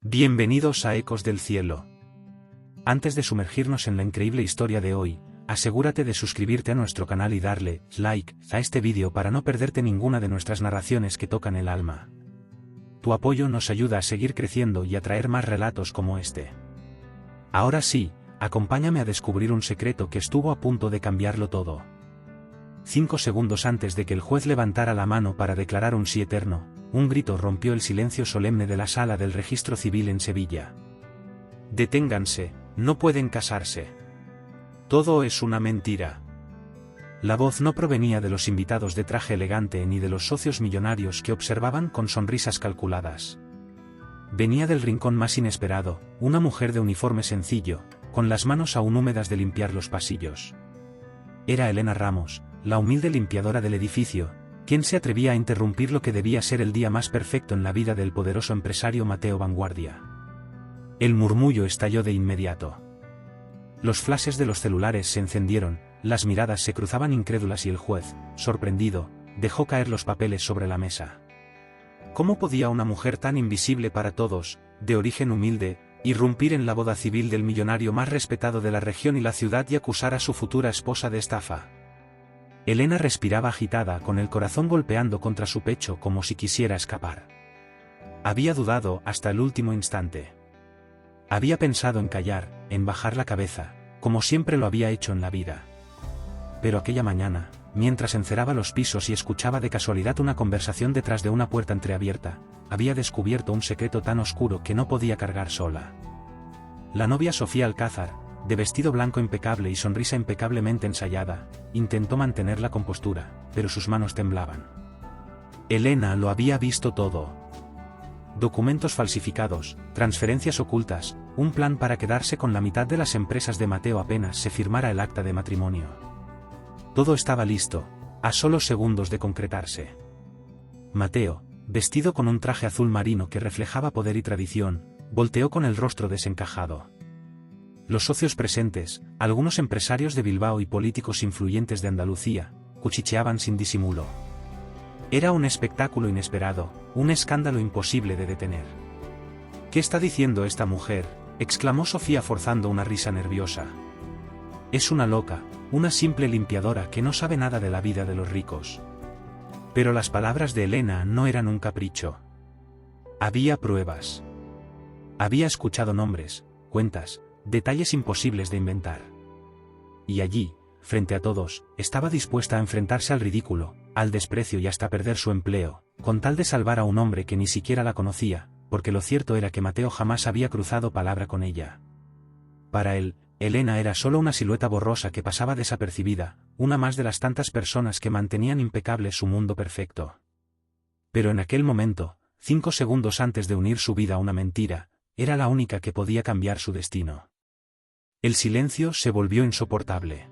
Bienvenidos a Ecos del Cielo. Antes de sumergirnos en la increíble historia de hoy, asegúrate de suscribirte a nuestro canal y darle like a este vídeo para no perderte ninguna de nuestras narraciones que tocan el alma. Tu apoyo nos ayuda a seguir creciendo y a traer más relatos como este. Ahora sí, acompáñame a descubrir un secreto que estuvo a punto de cambiarlo todo. 5 segundos antes de que el juez levantara la mano para declarar un sí eterno, un grito rompió el silencio solemne de la sala del registro civil en Sevilla. Deténganse, no pueden casarse. Todo es una mentira. La voz no provenía de los invitados de traje elegante ni de los socios millonarios que observaban con sonrisas calculadas. Venía del rincón más inesperado, una mujer de uniforme sencillo, con las manos aún húmedas de limpiar los pasillos. Era Elena Ramos, la humilde limpiadora del edificio, quien se atrevía a interrumpir lo que debía ser el día más perfecto en la vida del poderoso empresario Mateo Vanguardia. El murmullo estalló de inmediato. Los flashes de los celulares se encendieron, las miradas se cruzaban incrédulas y el juez, sorprendido, dejó caer los papeles sobre la mesa. ¿Cómo podía una mujer tan invisible para todos, de origen humilde, irrumpir en la boda civil del millonario más respetado de la región y la ciudad y acusar a su futura esposa de estafa? Elena respiraba agitada, con el corazón golpeando contra su pecho como si quisiera escapar. Había dudado hasta el último instante. Había pensado en callar, en bajar la cabeza, como siempre lo había hecho en la vida. Pero aquella mañana, mientras enceraba los pisos y escuchaba de casualidad una conversación detrás de una puerta entreabierta, había descubierto un secreto tan oscuro que no podía cargar sola. La novia Sofía Alcázar, de vestido blanco impecable y sonrisa impecablemente ensayada, intentó mantener la compostura, pero sus manos temblaban. Elena lo había visto todo. Documentos falsificados, transferencias ocultas, un plan para quedarse con la mitad de las empresas de Mateo apenas se firmara el acta de matrimonio. Todo estaba listo, a solo segundos de concretarse. Mateo, vestido con un traje azul marino que reflejaba poder y tradición, volteó con el rostro desencajado. Los socios presentes, algunos empresarios de Bilbao y políticos influyentes de Andalucía, cuchicheaban sin disimulo. Era un espectáculo inesperado, un escándalo imposible de detener. ¿Qué está diciendo esta mujer?, exclamó Sofía forzando una risa nerviosa. Es una loca, una simple limpiadora que no sabe nada de la vida de los ricos. Pero las palabras de Elena no eran un capricho. Había pruebas. Había escuchado nombres, cuentas, detalles imposibles de inventar. Y allí, frente a todos, estaba dispuesta a enfrentarse al ridículo, al desprecio y hasta perder su empleo, con tal de salvar a un hombre que ni siquiera la conocía, porque lo cierto era que Mateo jamás había cruzado palabra con ella. Para él, Elena era solo una silueta borrosa que pasaba desapercibida, una más de las tantas personas que mantenían impecable su mundo perfecto. Pero en aquel momento, 5 segundos antes de unir su vida a una mentira, era la única que podía cambiar su destino. El silencio se volvió insoportable.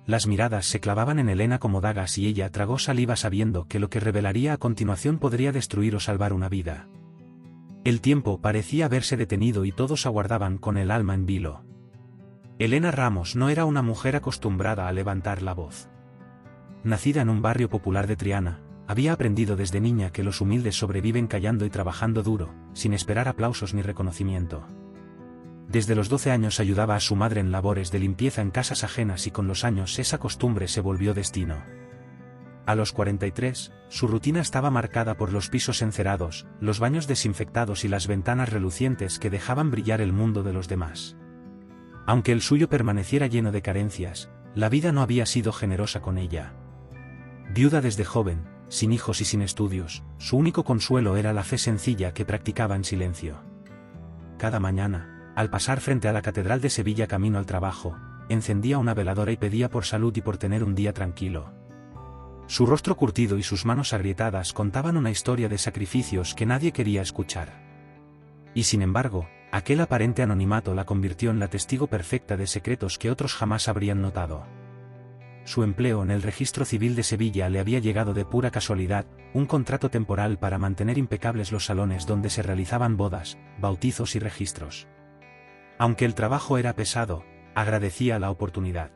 Las miradas se clavaban en Elena como dagas y ella tragó saliva sabiendo que lo que revelaría a continuación podría destruir o salvar una vida. El tiempo parecía haberse detenido y todos aguardaban con el alma en vilo. Elena Ramos no era una mujer acostumbrada a levantar la voz. Nacida en un barrio popular de Triana, había aprendido desde niña que los humildes sobreviven callando y trabajando duro, sin esperar aplausos ni reconocimiento. Desde los 12 años ayudaba a su madre en labores de limpieza en casas ajenas y con los años esa costumbre se volvió destino. A los 43, su rutina estaba marcada por los pisos encerados, los baños desinfectados y las ventanas relucientes que dejaban brillar el mundo de los demás. Aunque el suyo permaneciera lleno de carencias, la vida no había sido generosa con ella. Viuda desde joven, sin hijos y sin estudios, su único consuelo era la fe sencilla que practicaba en silencio. Cada mañana, al pasar frente a la Catedral de Sevilla camino al trabajo, encendía una veladora y pedía por salud y por tener un día tranquilo. Su rostro curtido y sus manos agrietadas contaban una historia de sacrificios que nadie quería escuchar. Y sin embargo, aquel aparente anonimato la convirtió en la testigo perfecta de secretos que otros jamás habrían notado. Su empleo en el registro civil de Sevilla le había llegado de pura casualidad, un contrato temporal para mantener impecables los salones donde se realizaban bodas, bautizos y registros. Aunque el trabajo era pesado, agradecía la oportunidad.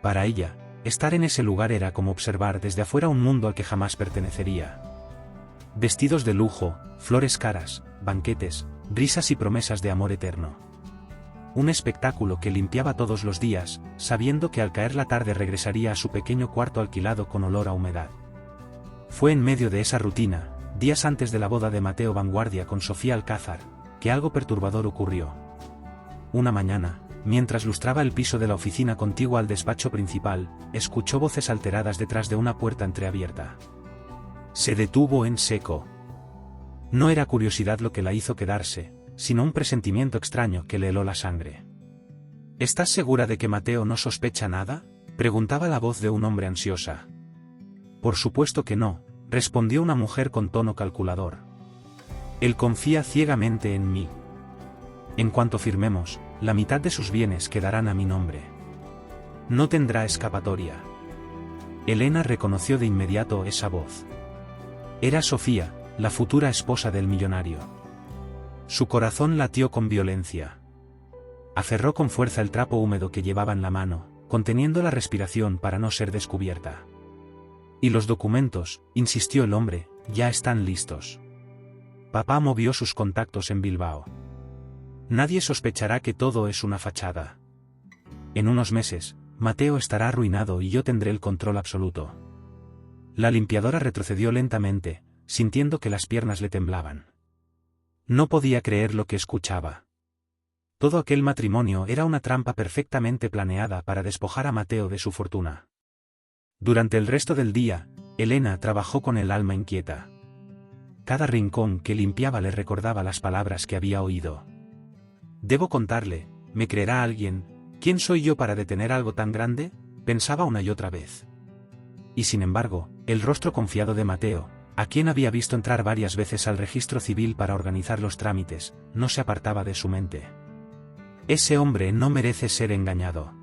Para ella, estar en ese lugar era como observar desde afuera un mundo al que jamás pertenecería. Vestidos de lujo, flores caras, banquetes, risas y promesas de amor eterno. Un espectáculo que limpiaba todos los días, sabiendo que al caer la tarde regresaría a su pequeño cuarto alquilado con olor a humedad. Fue en medio de esa rutina, días antes de la boda de Mateo Vanguardia con Sofía Alcázar, que algo perturbador ocurrió. Una mañana, mientras lustraba el piso de la oficina contigua al despacho principal, escuchó voces alteradas detrás de una puerta entreabierta. Se detuvo en seco. No era curiosidad lo que la hizo quedarse, sino un presentimiento extraño que le heló la sangre. ¿Estás segura de que Mateo no sospecha nada?, preguntaba la voz de un hombre ansiosa. Por supuesto que no, respondió una mujer con tono calculador. Él confía ciegamente en mí. En cuanto firmemos, la mitad de sus bienes quedarán a mi nombre. No tendrá escapatoria. Elena reconoció de inmediato esa voz. Era Sofía, la futura esposa del millonario. Su corazón latió con violencia. Aferró con fuerza el trapo húmedo que llevaba en la mano, conteniendo la respiración para no ser descubierta. Y los documentos, insistió el hombre, ya están listos. Papá movió sus contactos en Bilbao. Nadie sospechará que todo es una fachada. En unos meses, Mateo estará arruinado y yo tendré el control absoluto. La limpiadora retrocedió lentamente, sintiendo que las piernas le temblaban. No podía creer lo que escuchaba. Todo aquel matrimonio era una trampa perfectamente planeada para despojar a Mateo de su fortuna. Durante el resto del día, Elena trabajó con el alma inquieta. Cada rincón que limpiaba le recordaba las palabras que había oído. Debo contarle, ¿me creerá alguien? ¿Quién soy yo para detener algo tan grande?, pensaba una y otra vez. Y sin embargo, el rostro confiado de Mateo, a quien había visto entrar varias veces al registro civil para organizar los trámites, no se apartaba de su mente. Ese hombre no merece ser engañado.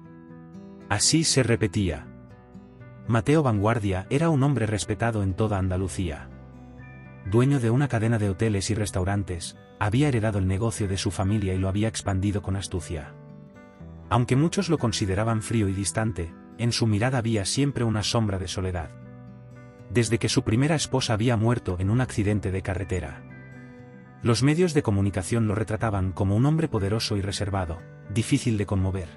Así se repetía. Mateo Vanguardia era un hombre respetado en toda Andalucía. Dueño de una cadena de hoteles y restaurantes, había heredado el negocio de su familia y lo había expandido con astucia. Aunque muchos lo consideraban frío y distante, en su mirada había siempre una sombra de soledad. Desde que su primera esposa había muerto en un accidente de carretera. Los medios de comunicación lo retrataban como un hombre poderoso y reservado, difícil de conmover.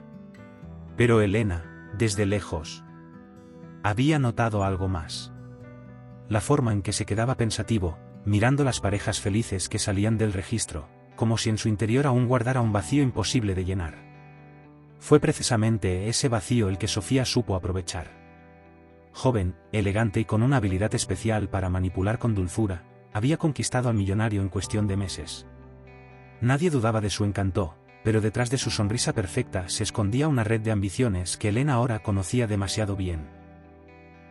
Pero Elena, desde lejos, había notado algo más. La forma en que se quedaba pensativo, mirando las parejas felices que salían del registro, como si en su interior aún guardara un vacío imposible de llenar. Fue precisamente ese vacío el que Sofía supo aprovechar. Joven, elegante y con una habilidad especial para manipular con dulzura, había conquistado al millonario en cuestión de meses. Nadie dudaba de su encanto, pero detrás de su sonrisa perfecta se escondía una red de ambiciones que Elena ahora conocía demasiado bien.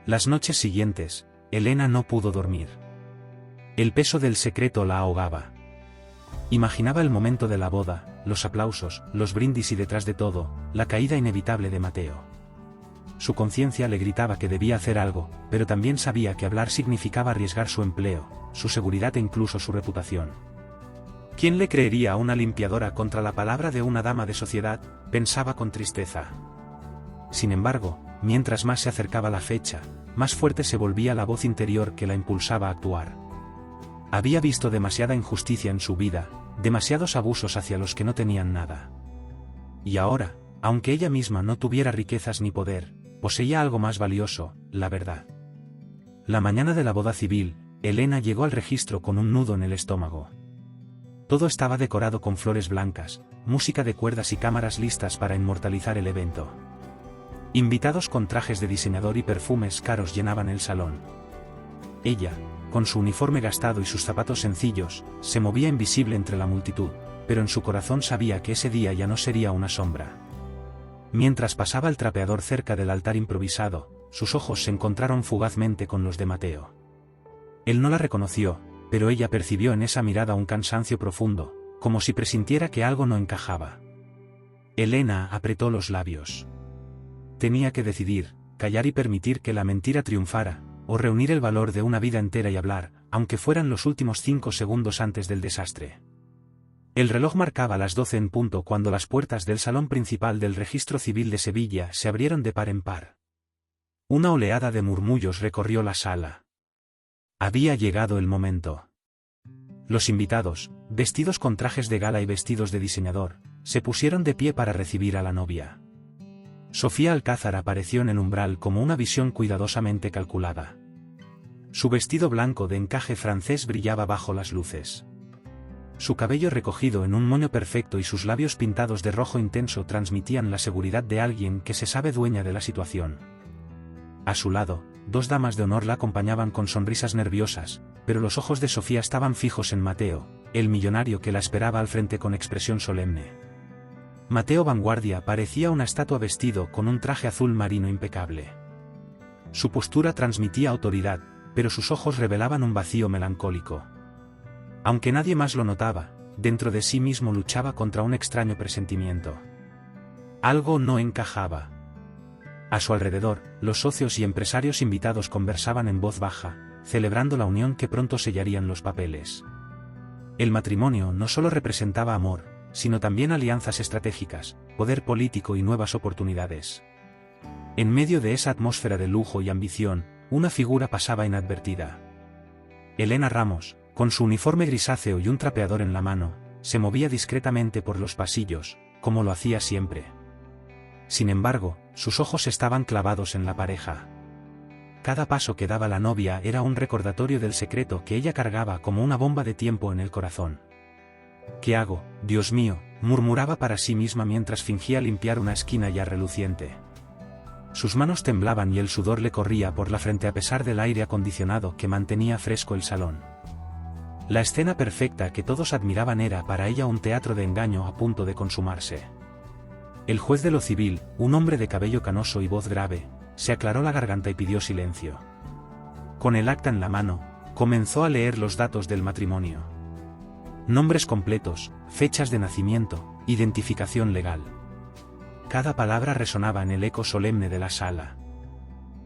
Las noches siguientes, Elena no pudo dormir. El peso del secreto la ahogaba. Imaginaba el momento de la boda, los aplausos, los brindis y detrás de todo, la caída inevitable de Mateo. Su conciencia le gritaba que debía hacer algo, pero también sabía que hablar significaba arriesgar su empleo, su seguridad e incluso su reputación. ¿Quién le creería a una limpiadora contra la palabra de una dama de sociedad?, pensaba con tristeza. Sin embargo, mientras más se acercaba la fecha, más fuerte se volvía la voz interior que la impulsaba a actuar. Había visto demasiada injusticia en su vida, demasiados abusos hacia los que no tenían nada. Y ahora, aunque ella misma no tuviera riquezas ni poder, poseía algo más valioso, la verdad. La mañana de la boda civil, Elena llegó al registro con un nudo en el estómago. Todo estaba decorado con flores blancas, música de cuerdas y cámaras listas para inmortalizar el evento. Invitados con trajes de diseñador y perfumes caros llenaban el salón. Ella, con su uniforme gastado y sus zapatos sencillos, se movía invisible entre la multitud, pero en su corazón sabía que ese día ya no sería una sombra. Mientras pasaba el trapeador cerca del altar improvisado, sus ojos se encontraron fugazmente con los de Mateo. Él no la reconoció, pero ella percibió en esa mirada un cansancio profundo, como si presintiera que algo no encajaba. Elena apretó los labios. Tenía que decidir, callar y permitir que la mentira triunfara, o reunir el valor de una vida entera y hablar, aunque fueran los últimos 5 segundos antes del desastre. El reloj marcaba las 12 en punto cuando las puertas del salón principal del Registro Civil de Sevilla se abrieron de par en par. Una oleada de murmullos recorrió la sala. Había llegado el momento. Los invitados, vestidos con trajes de gala y vestidos de diseñador, se pusieron de pie para recibir a la novia. Sofía Alcázar apareció en el umbral como una visión cuidadosamente calculada. Su vestido blanco de encaje francés brillaba bajo las luces. Su cabello recogido en un moño perfecto y sus labios pintados de rojo intenso transmitían la seguridad de alguien que se sabe dueña de la situación. A su lado, dos damas de honor la acompañaban con sonrisas nerviosas, pero los ojos de Sofía estaban fijos en Mateo, el millonario que la esperaba al frente con expresión solemne. Mateo Vanguardia parecía una estatua vestido con un traje azul marino impecable. Su postura transmitía autoridad, pero sus ojos revelaban un vacío melancólico. Aunque nadie más lo notaba, dentro de sí mismo luchaba contra un extraño presentimiento. Algo no encajaba. A su alrededor, los socios y empresarios invitados conversaban en voz baja, celebrando la unión que pronto sellarían los papeles. El matrimonio no solo representaba amor, sino también alianzas estratégicas, poder político y nuevas oportunidades. En medio de esa atmósfera de lujo y ambición, una figura pasaba inadvertida. Elena Ramos, con su uniforme grisáceo y un trapeador en la mano, se movía discretamente por los pasillos, como lo hacía siempre. Sin embargo, sus ojos estaban clavados en la pareja. Cada paso que daba la novia era un recordatorio del secreto que ella cargaba como una bomba de tiempo en el corazón. «¿Qué hago, Dios mío?», murmuraba para sí misma mientras fingía limpiar una esquina ya reluciente. Sus manos temblaban y el sudor le corría por la frente a pesar del aire acondicionado que mantenía fresco el salón. La escena perfecta que todos admiraban era para ella un teatro de engaño a punto de consumarse. El juez de lo civil, un hombre de cabello canoso y voz grave, se aclaró la garganta y pidió silencio. Con el acta en la mano, comenzó a leer los datos del matrimonio. Nombres completos, fechas de nacimiento, identificación legal. Cada palabra resonaba en el eco solemne de la sala.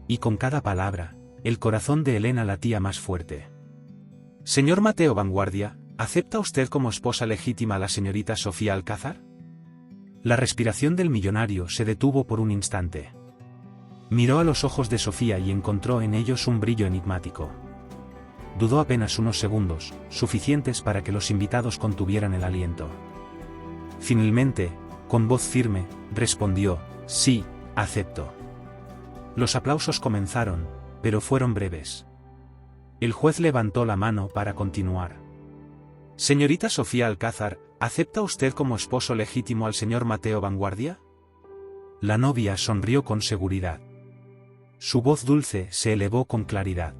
Y con cada palabra, el corazón de Elena latía más fuerte. «Señor Mateo Vanguardia, ¿acepta usted como esposa legítima a la señorita Sofía Alcázar?». La respiración del millonario se detuvo por un instante. Miró a los ojos de Sofía y encontró en ellos un brillo enigmático. Dudó apenas unos segundos, suficientes para que los invitados contuvieran el aliento. Finalmente, con voz firme, respondió: «Sí, acepto». Los aplausos comenzaron, pero fueron breves. El juez levantó la mano para continuar. «Señorita Sofía Alcázar, ¿acepta usted como esposo legítimo al señor Mateo Vanguardia?». La novia sonrió con seguridad. Su voz dulce se elevó con claridad.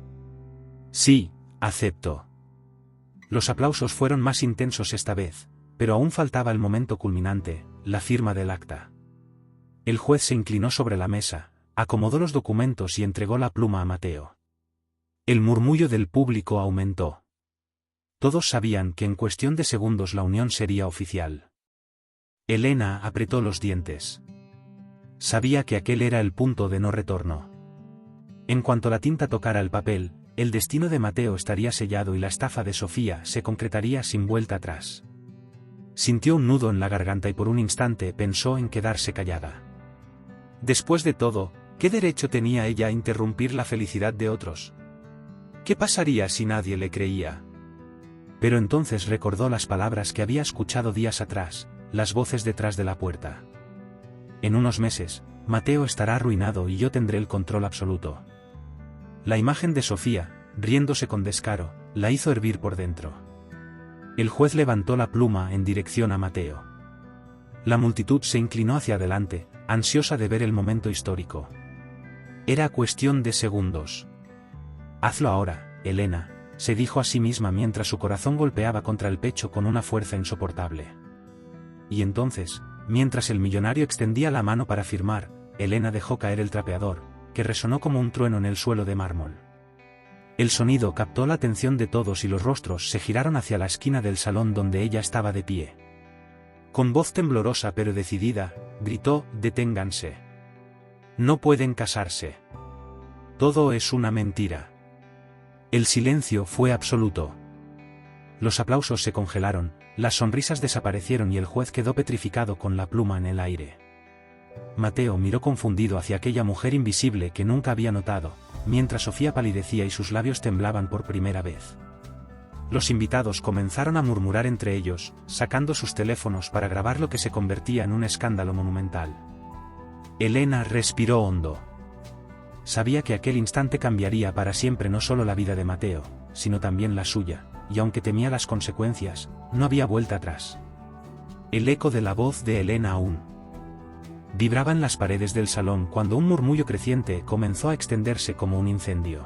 «Sí, acepto». Los aplausos fueron más intensos esta vez, pero aún faltaba el momento culminante, la firma del acta. El juez se inclinó sobre la mesa, acomodó los documentos y entregó la pluma a Mateo. El murmullo del público aumentó. Todos sabían que en cuestión de segundos la unión sería oficial. Elena apretó los dientes. Sabía que aquel era el punto de no retorno. En cuanto la tinta tocara el papel, el destino de Mateo estaría sellado y la estafa de Sofía se concretaría sin vuelta atrás. Sintió un nudo en la garganta y por un instante pensó en quedarse callada. Después de todo, ¿qué derecho tenía ella a interrumpir la felicidad de otros? ¿Qué pasaría si nadie le creía? Pero entonces recordó las palabras que había escuchado días atrás, las voces detrás de la puerta. En unos meses, Mateo estará arruinado y yo tendré el control absoluto. La imagen de Sofía, riéndose con descaro, la hizo hervir por dentro. El juez levantó la pluma en dirección a Mateo. La multitud se inclinó hacia adelante, ansiosa de ver el momento histórico. Era cuestión de segundos. «Hazlo ahora, Elena», se dijo a sí misma mientras su corazón golpeaba contra el pecho con una fuerza insoportable. Y entonces, mientras el millonario extendía la mano para firmar, Elena dejó caer el trapeador, que resonó como un trueno en el suelo de mármol. El sonido captó la atención de todos y los rostros se giraron hacia la esquina del salón donde ella estaba de pie. Con voz temblorosa pero decidida, gritó: «Deténganse. No pueden casarse. Todo es una mentira». El silencio fue absoluto. Los aplausos se congelaron, las sonrisas desaparecieron y el juez quedó petrificado con la pluma en el aire. Mateo miró confundido hacia aquella mujer invisible que nunca había notado, mientras Sofía palidecía y sus labios temblaban por primera vez. Los invitados comenzaron a murmurar entre ellos, sacando sus teléfonos para grabar lo que se convertía en un escándalo monumental. Elena respiró hondo. Sabía que aquel instante cambiaría para siempre no solo la vida de Mateo, sino también la suya, y aunque temía las consecuencias, no había vuelta atrás. El eco de la voz de Elena aún vibraba en las paredes del salón cuando un murmullo creciente comenzó a extenderse como un incendio.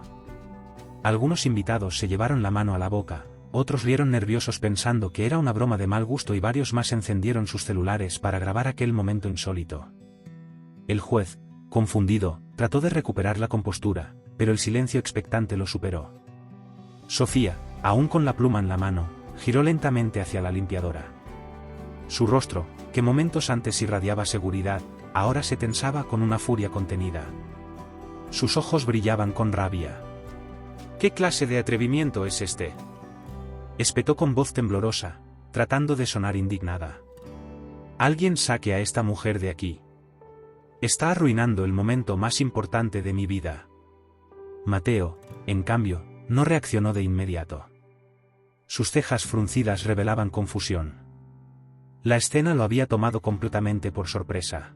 Algunos invitados se llevaron la mano a la boca, otros rieron nerviosos pensando que era una broma de mal gusto y varios más encendieron sus celulares para grabar aquel momento insólito. El juez, confundido, trató de recuperar la compostura, pero el silencio expectante lo superó. Sofía, aún con la pluma en la mano, giró lentamente hacia la limpiadora. Su rostro, que momentos antes irradiaba seguridad, ahora se tensaba con una furia contenida. Sus ojos brillaban con rabia. ¿Qué clase de atrevimiento es este?, espetó con voz temblorosa, tratando de sonar indignada. Alguien saque a esta mujer de aquí. Está arruinando el momento más importante de mi vida. Mateo, en cambio, no reaccionó de inmediato. Sus cejas fruncidas revelaban confusión. La escena lo había tomado completamente por sorpresa.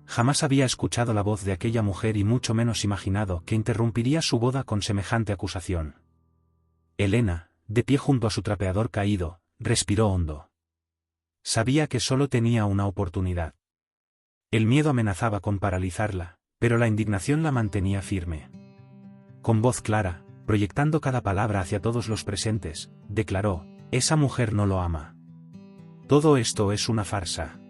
Jamás había escuchado la voz de aquella mujer y mucho menos imaginado que interrumpiría su boda con semejante acusación. Elena, de pie junto a su trapeador caído, respiró hondo. Sabía que solo tenía una oportunidad. El miedo amenazaba con paralizarla, pero la indignación la mantenía firme. Con voz clara, proyectando cada palabra hacia todos los presentes, declaró: «Esa mujer no lo ama. Todo esto es una farsa.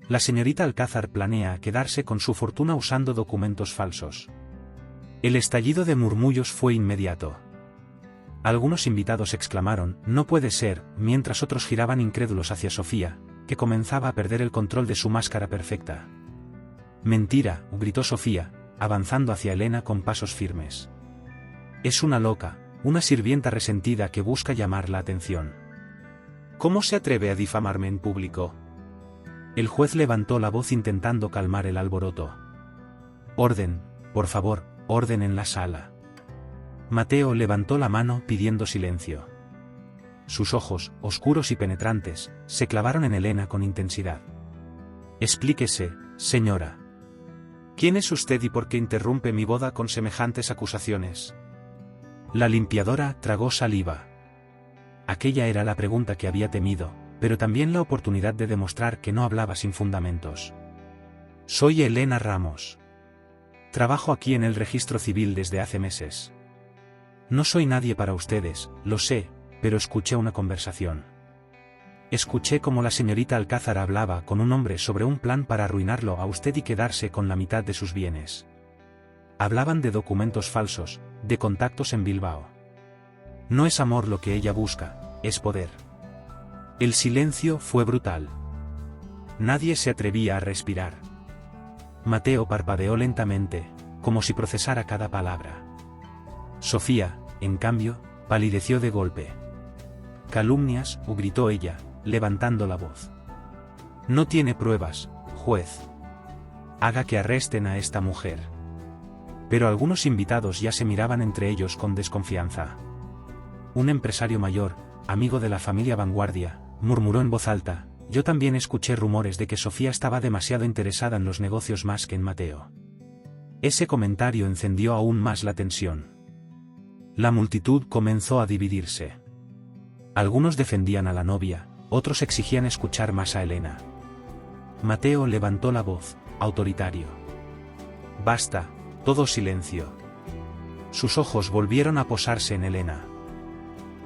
La señorita Alcázar planea quedarse con su fortuna usando documentos falsos». El estallido de murmullos fue inmediato. Algunos invitados exclamaron: «No puede ser», mientras otros giraban incrédulos hacia Sofía, que comenzaba a perder el control de su máscara perfecta. «Mentira», gritó Sofía, avanzando hacia Elena con pasos firmes. «Es una loca, una sirvienta resentida que busca llamar la atención. ¿Cómo se atreve a difamarme en público?». El juez levantó la voz intentando calmar el alboroto. «Orden, por favor, orden en la sala». Mateo levantó la mano pidiendo silencio. Sus ojos, oscuros y penetrantes, se clavaron en Elena con intensidad. «Explíquese, señora. ¿Quién es usted y por qué interrumpe mi boda con semejantes acusaciones?». La limpiadora tragó saliva. Aquella era la pregunta que había temido, pero también la oportunidad de demostrar que no hablaba sin fundamentos. «Soy Elena Ramos. Trabajo aquí en el registro civil desde hace meses. No soy nadie para ustedes, lo sé, pero escuché una conversación. Escuché cómo la señorita Alcázar hablaba con un hombre sobre un plan para arruinarlo a usted y quedarse con la mitad de sus bienes. Hablaban de documentos falsos, de contactos en Bilbao. No es amor lo que ella busca, es poder». El silencio fue brutal. Nadie se atrevía a respirar. Mateo parpadeó lentamente, como si procesara cada palabra. Sofía, en cambio, palideció de golpe. «Calumnias», gritó ella, levantando la voz. «No tiene pruebas, juez. Haga que arresten a esta mujer». Pero algunos invitados ya se miraban entre ellos con desconfianza. Un empresario mayor, amigo de la familia Vanguardia, murmuró en voz alta: «Yo también escuché rumores de que Sofía estaba demasiado interesada en los negocios más que en Mateo». Ese comentario encendió aún más la tensión. La multitud comenzó a dividirse. Algunos defendían a la novia, otros exigían escuchar más a Elena. Mateo levantó la voz, autoritario. «Basta, todo silencio». Sus ojos volvieron a posarse en Elena.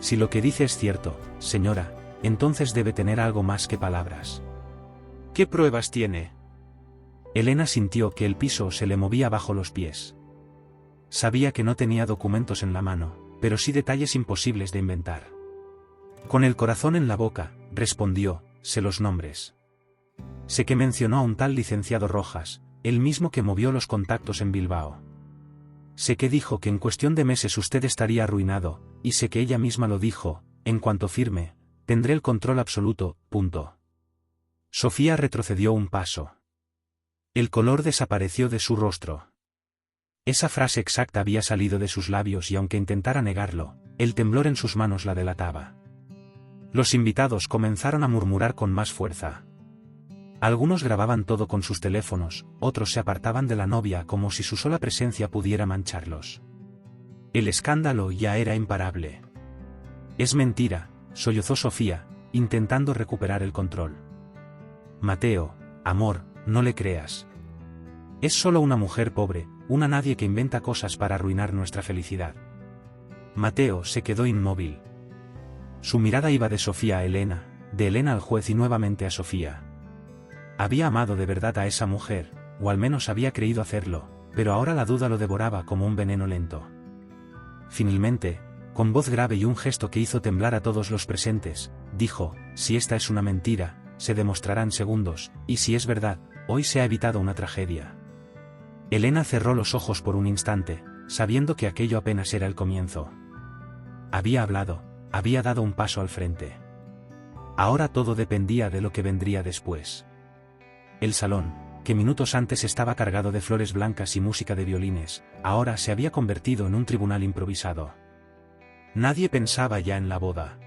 «Si lo que dice es cierto, señora, entonces debe tener algo más que palabras». «¿Qué pruebas tiene?». Elena sintió que el piso se le movía bajo los pies. Sabía que no tenía documentos en la mano, pero sí detalles imposibles de inventar. Con el corazón en la boca, respondió: «Sé los nombres. Sé que mencionó a un tal licenciado Rojas, el mismo que movió los contactos en Bilbao. Sé que dijo que en cuestión de meses usted estaría arruinado, y sé que ella misma lo dijo: en cuanto firme, tendré el control absoluto, punto». Sofía retrocedió un paso. El color desapareció de su rostro. Esa frase exacta había salido de sus labios y aunque intentara negarlo, El temblor en sus manos la delataba. Los invitados comenzaron a murmurar con más fuerza. Algunos grababan todo con sus teléfonos, otros se apartaban de la novia como si su sola presencia pudiera mancharlos. El escándalo ya era imparable. «Es mentira», sollozó Sofía, intentando recuperar el control. «Mateo, amor, no le creas. Es solo una mujer pobre, una nadie que inventa cosas para arruinar nuestra felicidad». Mateo se quedó inmóvil. Su mirada iba de Sofía a Elena, de Elena al juez y nuevamente a Sofía. Había amado de verdad a esa mujer, o al menos había creído hacerlo, pero ahora la duda lo devoraba como un veneno lento. Finalmente, con voz grave y un gesto que hizo temblar a todos los presentes, dijo: «Si esta es una mentira, se demostrará en segundos, y si es verdad, hoy se ha evitado una tragedia». Elena cerró los ojos por un instante, sabiendo que aquello apenas era el comienzo. Había hablado, había dado un paso al frente. Ahora todo dependía de lo que vendría después. El salón, que minutos antes estaba cargado de flores blancas y música de violines, ahora se había convertido en un tribunal improvisado. Nadie pensaba ya en la boda.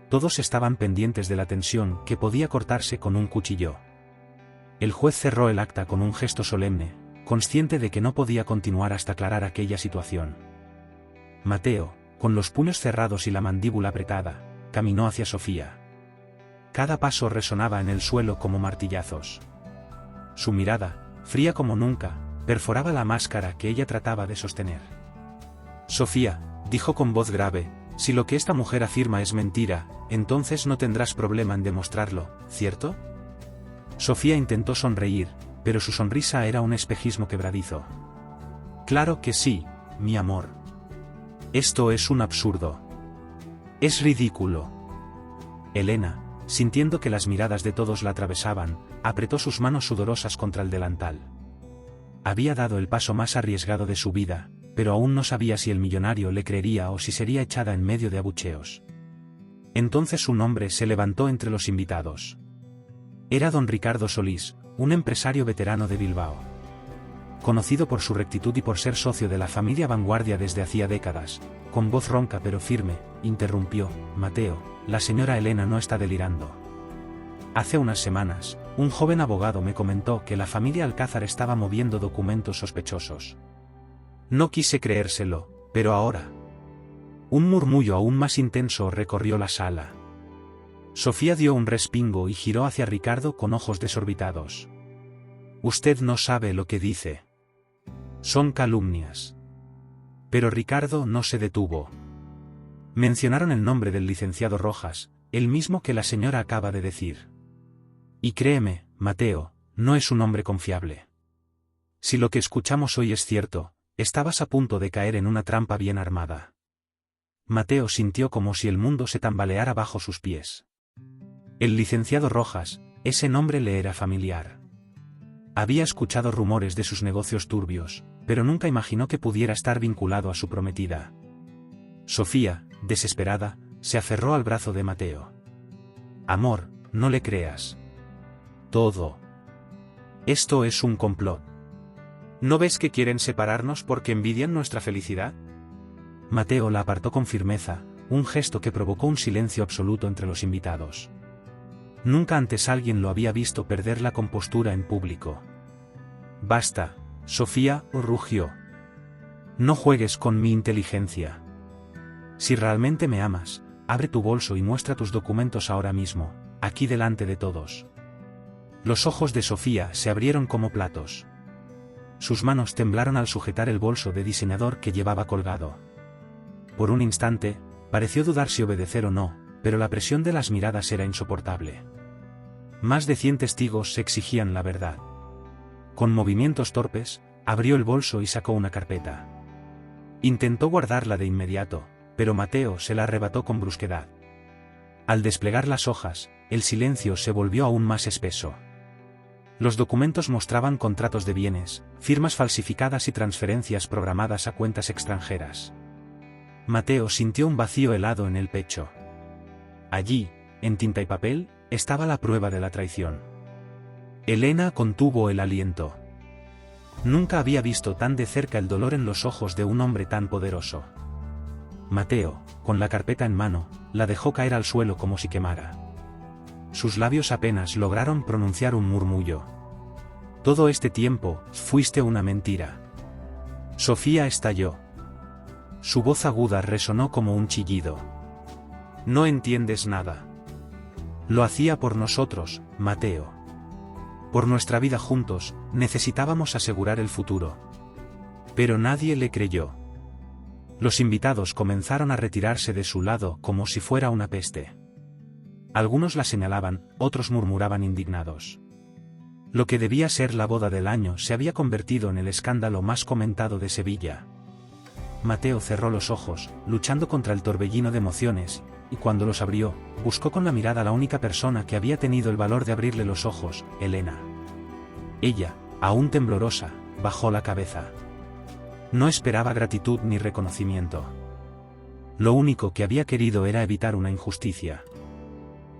Todos estaban pendientes de la tensión que podía cortarse con un cuchillo. El juez cerró el acta con un gesto solemne, consciente de que no podía continuar hasta aclarar aquella situación. Mateo, con los puños cerrados y la mandíbula apretada, caminó hacia Sofía. Cada paso resonaba en el suelo como martillazos. Su mirada, fría como nunca, perforaba la máscara que ella trataba de sostener. «Sofía», dijo con voz grave, «si lo que esta mujer afirma es mentira, entonces no tendrás problema en demostrarlo, ¿cierto?». Sofía intentó sonreír, pero su sonrisa era un espejismo quebradizo. «Claro que sí, mi amor. Esto es un absurdo. Es ridículo». Elena, sintiendo que las miradas de todos la atravesaban, apretó sus manos sudorosas contra el delantal. Había dado el paso más arriesgado de su vida, pero aún no sabía si el millonario le creería o si sería echada en medio de abucheos. Entonces un hombre se levantó entre los invitados. Era don Ricardo Solís, un empresario veterano de Bilbao. Conocido por su rectitud y por ser socio de la familia Vanguardia desde hacía décadas, con voz ronca pero firme, interrumpió: «Mateo, la señora Elena no está delirando. Hace unas semanas, un joven abogado me comentó que la familia Alcázar estaba moviendo documentos sospechosos. No quise creérselo, pero ahora». Un murmullo aún más intenso recorrió la sala. Sofía dio un respingo y giró hacia Ricardo con ojos desorbitados. «Usted no sabe lo que dice. Son calumnias». Pero Ricardo no se detuvo. Mencionaron el nombre del licenciado Rojas, el mismo que la señora acaba de decir. «Y créeme, Mateo, no es un hombre confiable. Si lo que escuchamos hoy es cierto, estabas a punto de caer en una trampa bien armada». Mateo sintió como si el mundo se tambaleara bajo sus pies. El licenciado Rojas, ese nombre le era familiar. Había escuchado rumores de sus negocios turbios, pero nunca imaginó que pudiera estar vinculado a su prometida. Sofía, desesperada, se aferró al brazo de Mateo. «Amor, no le creas. Todo. Esto es un complot. ¿No ves que quieren separarnos porque envidian nuestra felicidad?». Mateo la apartó con firmeza, un gesto que provocó un silencio absoluto entre los invitados. Nunca antes alguien lo había visto perder la compostura en público. «Basta, Sofía», rugió. «No juegues con mi inteligencia. Si realmente me amas, abre tu bolso y muestra tus documentos ahora mismo, aquí delante de todos». Los ojos de Sofía se abrieron como platos. Sus manos temblaron al sujetar el bolso de diseñador que llevaba colgado. Por un instante, pareció dudar si obedecer o no, pero la presión de las miradas era insoportable. Más de 100 testigos se exigían la verdad. Con movimientos torpes, abrió el bolso y sacó una carpeta. Intentó guardarla de inmediato, pero Mateo se la arrebató con brusquedad. Al desplegar las hojas, el silencio se volvió aún más espeso. Los documentos mostraban contratos de bienes, firmas falsificadas y transferencias programadas a cuentas extranjeras. Mateo sintió un vacío helado en el pecho. Allí, en tinta y papel, estaba la prueba de la traición. Elena contuvo el aliento. Nunca había visto tan de cerca el dolor en los ojos de un hombre tan poderoso. Mateo, con la carpeta en mano, la dejó caer al suelo como si quemara. Sus labios apenas lograron pronunciar un murmullo. Todo este tiempo, fuiste una mentira. Sofía estalló. Su voz aguda resonó como un chillido. No entiendes nada. Lo hacía por nosotros, Mateo. Por nuestra vida juntos, necesitábamos asegurar el futuro. Pero nadie le creyó. Los invitados comenzaron a retirarse de su lado como si fuera una peste. Algunos la señalaban, otros murmuraban indignados. Lo que debía ser la boda del año se había convertido en el escándalo más comentado de Sevilla. Mateo cerró los ojos, luchando contra el torbellino de emociones, y cuando los abrió, buscó con la mirada a la única persona que había tenido el valor de abrirle los ojos, Elena. Ella, aún temblorosa, bajó la cabeza. No esperaba gratitud ni reconocimiento. Lo único que había querido era evitar una injusticia.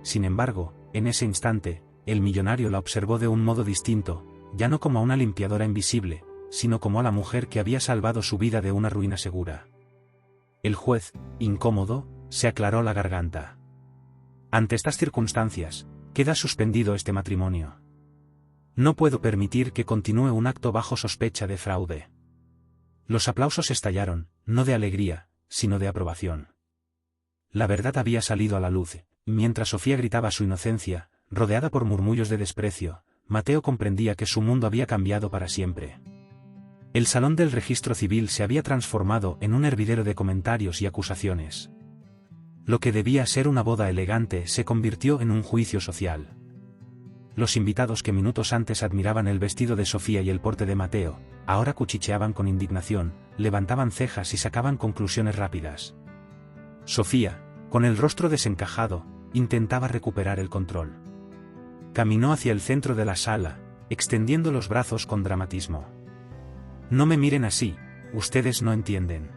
Sin embargo, en ese instante, el millonario la observó de un modo distinto, ya no como a una limpiadora invisible, sino como a la mujer que había salvado su vida de una ruina segura. El juez, incómodo, se aclaró la garganta. Ante estas circunstancias, queda suspendido este matrimonio. No puedo permitir que continúe un acto bajo sospecha de fraude. Los aplausos estallaron, no de alegría, sino de aprobación. La verdad había salido a la luz, mientras Sofía gritaba su inocencia, rodeada por murmullos de desprecio, Mateo comprendía que su mundo había cambiado para siempre. El salón del registro civil se había transformado en un hervidero de comentarios y acusaciones. Lo que debía ser una boda elegante se convirtió en un juicio social. Los invitados que minutos antes admiraban el vestido de Sofía y el porte de Mateo, ahora cuchicheaban con indignación, levantaban cejas y sacaban conclusiones rápidas. Sofía, con el rostro desencajado, intentaba recuperar el control. Caminó hacia el centro de la sala, extendiendo los brazos con dramatismo. No me miren así, ustedes no entienden.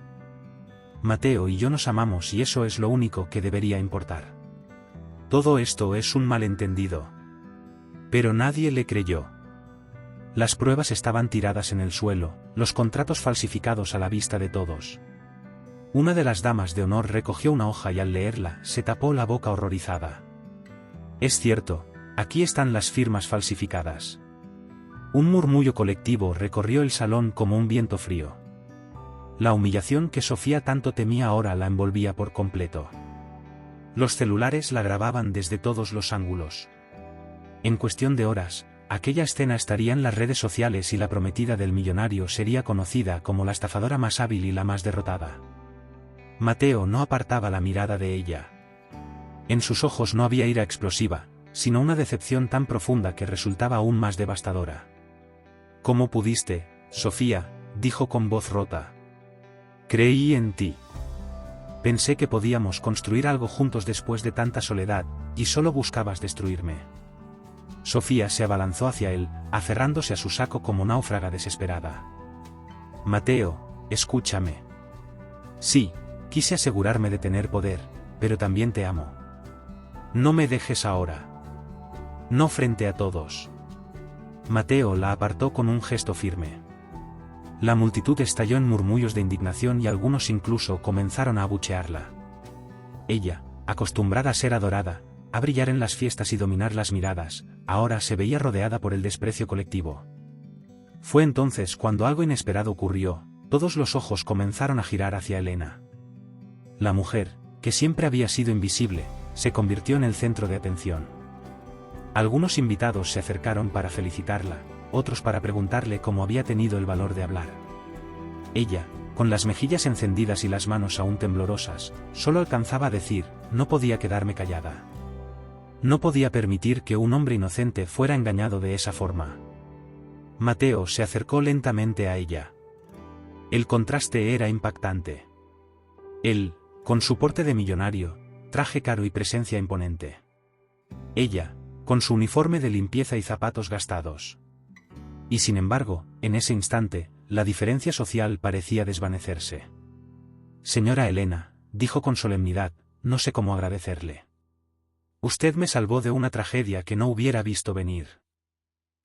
Mateo y yo nos amamos y eso es lo único que debería importar. Todo esto es un malentendido. Pero nadie le creyó. Las pruebas estaban tiradas en el suelo, los contratos falsificados a la vista de todos. Una de las damas de honor recogió una hoja y al leerla, se tapó la boca horrorizada. Es cierto, aquí están las firmas falsificadas. Un murmullo colectivo recorrió el salón como un viento frío. La humillación que Sofía tanto temía ahora la envolvía por completo. Los celulares la grababan desde todos los ángulos. En cuestión de horas, aquella escena estaría en las redes sociales y la prometida del millonario sería conocida como la estafadora más hábil y la más derrotada. Mateo no apartaba la mirada de ella. En sus ojos no había ira explosiva, sino una decepción tan profunda que resultaba aún más devastadora. ¿Cómo pudiste, Sofía?, dijo con voz rota. Creí en ti. Pensé que podíamos construir algo juntos después de tanta soledad, y solo buscabas destruirme. Sofía se abalanzó hacia él, aferrándose a su saco como náufraga desesperada. Mateo, escúchame. Sí, quise asegurarme de tener poder, pero también te amo. No me dejes ahora. No frente a todos. Mateo la apartó con un gesto firme. La multitud estalló en murmullos de indignación y algunos incluso comenzaron a abuchearla. Ella, acostumbrada a ser adorada, a brillar en las fiestas y dominar las miradas, ahora se veía rodeada por el desprecio colectivo. Fue entonces cuando algo inesperado ocurrió, todos los ojos comenzaron a girar hacia Elena. La mujer, que siempre había sido invisible, se convirtió en el centro de atención. Algunos invitados se acercaron para felicitarla, otros para preguntarle cómo había tenido el valor de hablar. Ella, con las mejillas encendidas y las manos aún temblorosas, solo alcanzaba a decir, no podía quedarme callada. No podía permitir que un hombre inocente fuera engañado de esa forma. Mateo se acercó lentamente a ella. El contraste era impactante. Él, con su porte de millonario, traje caro y presencia imponente. Ella, con su uniforme de limpieza y zapatos gastados. Y sin embargo, en ese instante, la diferencia social parecía desvanecerse. Señora Elena, dijo con solemnidad, no sé cómo agradecerle. Usted me salvó de una tragedia que no hubiera visto venir.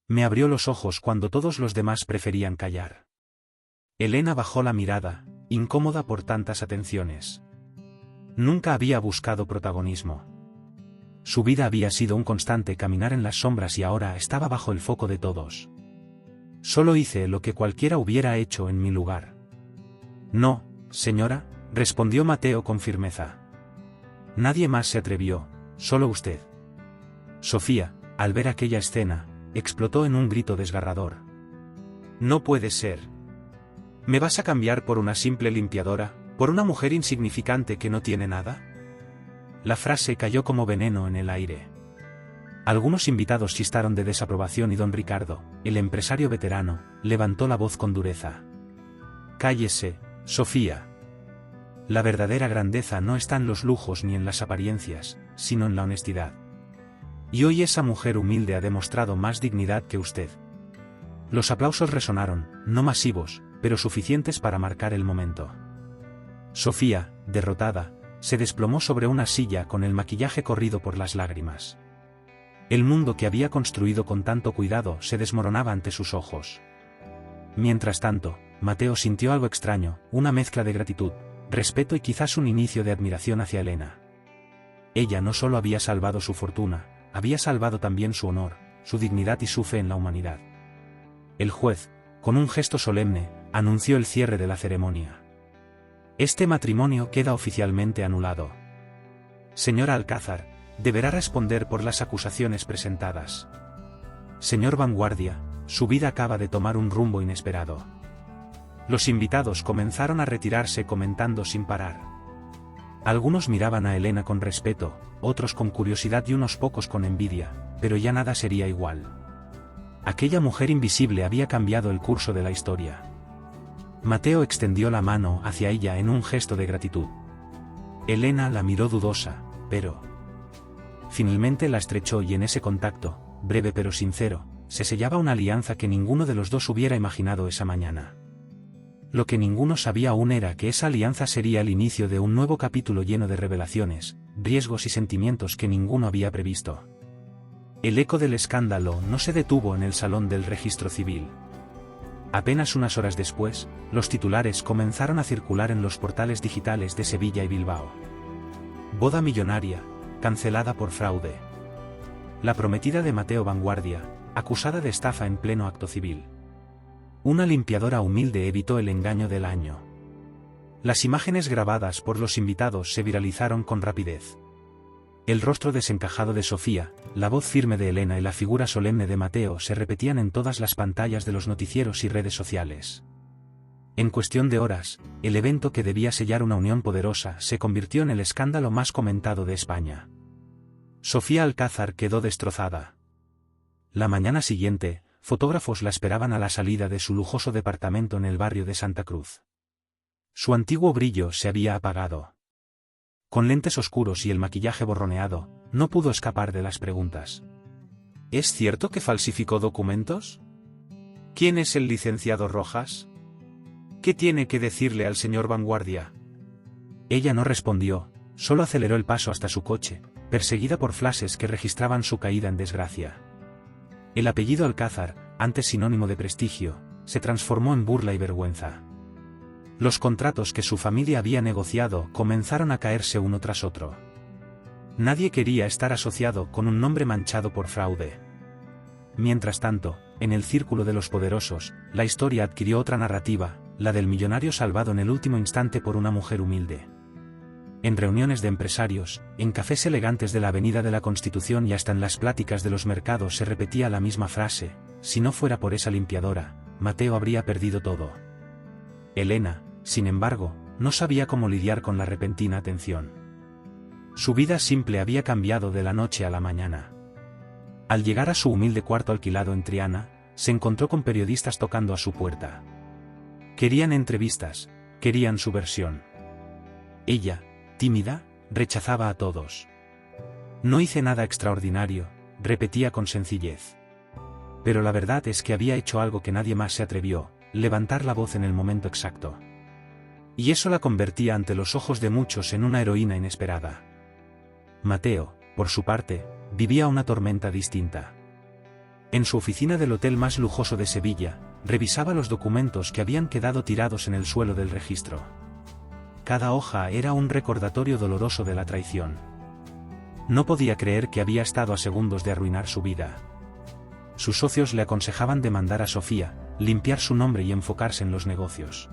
Me abrió los ojos cuando todos los demás preferían callar. Elena bajó la mirada, incómoda por tantas atenciones. Nunca había buscado protagonismo. Su vida había sido un constante caminar en las sombras y ahora estaba bajo el foco de todos. Solo hice lo que cualquiera hubiera hecho en mi lugar. No, señora, respondió Mateo con firmeza. Nadie más se atrevió, solo usted. Sofía, al ver aquella escena, explotó en un grito desgarrador. No puede ser. ¿Me vas a cambiar por una simple limpiadora, por una mujer insignificante que no tiene nada? La frase cayó como veneno en el aire. Algunos invitados chistaron de desaprobación y don Ricardo, el empresario veterano, levantó la voz con dureza. Cállese, Sofía. La verdadera grandeza no está en los lujos ni en las apariencias, sino en la honestidad. Y hoy esa mujer humilde ha demostrado más dignidad que usted. Los aplausos resonaron, no masivos, pero suficientes para marcar el momento. Sofía, derrotada, se desplomó sobre una silla con el maquillaje corrido por las lágrimas. El mundo que había construido con tanto cuidado se desmoronaba ante sus ojos. Mientras tanto, Mateo sintió algo extraño, una mezcla de gratitud, respeto y quizás un inicio de admiración hacia Elena. Ella no solo había salvado su fortuna, había salvado también su honor, su dignidad y su fe en la humanidad. El juez, con un gesto solemne, anunció el cierre de la ceremonia. Este matrimonio queda oficialmente anulado. Señora Alcázar, deberá responder por las acusaciones presentadas. Señor Vanguardia, su vida acaba de tomar un rumbo inesperado. Los invitados comenzaron a retirarse comentando sin parar. Algunos miraban a Elena con respeto, otros con curiosidad y unos pocos con envidia, pero ya nada sería igual. Aquella mujer invisible había cambiado el curso de la historia. Mateo extendió la mano hacia ella en un gesto de gratitud. Elena la miró dudosa, pero finalmente la estrechó y en ese contacto, breve pero sincero, se sellaba una alianza que ninguno de los dos hubiera imaginado esa mañana. Lo que ninguno sabía aún era que esa alianza sería el inicio de un nuevo capítulo lleno de revelaciones, riesgos y sentimientos que ninguno había previsto. El eco del escándalo no se detuvo en el salón del registro civil. Apenas unas horas después, los titulares comenzaron a circular en los portales digitales de Sevilla y Bilbao. Boda millonaria, cancelada por fraude. La prometida de Mateo Vanguardia, acusada de estafa en pleno acto civil. Una limpiadora humilde evitó el engaño del año. Las imágenes grabadas por los invitados se viralizaron con rapidez. El rostro desencajado de Sofía, la voz firme de Elena y la figura solemne de Mateo se repetían en todas las pantallas de los noticieros y redes sociales. En cuestión de horas, el evento que debía sellar una unión poderosa se convirtió en el escándalo más comentado de España. Sofía Alcázar quedó destrozada. La mañana siguiente, fotógrafos la esperaban a la salida de su lujoso departamento en el barrio de Santa Cruz. Su antiguo brillo se había apagado. Con lentes oscuros y el maquillaje borroneado, no pudo escapar de las preguntas. ¿Es cierto que falsificó documentos? ¿Quién es el licenciado Rojas? ¿Qué tiene que decirle al señor Vanguardia? Ella no respondió, solo aceleró el paso hasta su coche, perseguida por flashes que registraban su caída en desgracia. El apellido Alcázar, antes sinónimo de prestigio, se transformó en burla y vergüenza. Los contratos que su familia había negociado comenzaron a caerse uno tras otro. Nadie quería estar asociado con un nombre manchado por fraude. Mientras tanto, en el círculo de los poderosos, la historia adquirió otra narrativa, la del millonario salvado en el último instante por una mujer humilde. En reuniones de empresarios, en cafés elegantes de la Avenida de la Constitución y hasta en las pláticas de los mercados se repetía la misma frase: si no fuera por esa limpiadora, Mateo habría perdido todo. Elena, sin embargo, no sabía cómo lidiar con la repentina atención. Su vida simple había cambiado de la noche a la mañana. Al llegar a su humilde cuarto alquilado en Triana, se encontró con periodistas tocando a su puerta. Querían entrevistas, querían su versión. Ella, tímida, rechazaba a todos. No hice nada extraordinario, repetía con sencillez. Pero la verdad es que había hecho algo que nadie más se atrevió: levantar la voz en el momento exacto. Y eso la convertía ante los ojos de muchos en una heroína inesperada. Mateo, por su parte, vivía una tormenta distinta. En su oficina del hotel más lujoso de Sevilla, revisaba los documentos que habían quedado tirados en el suelo del registro. cada hoja era un recordatorio doloroso de la traición. No podía creer que había estado a segundos de arruinar su vida. Sus socios le aconsejaban demandar a Sofía, limpiar su nombre y enfocarse en los negocios.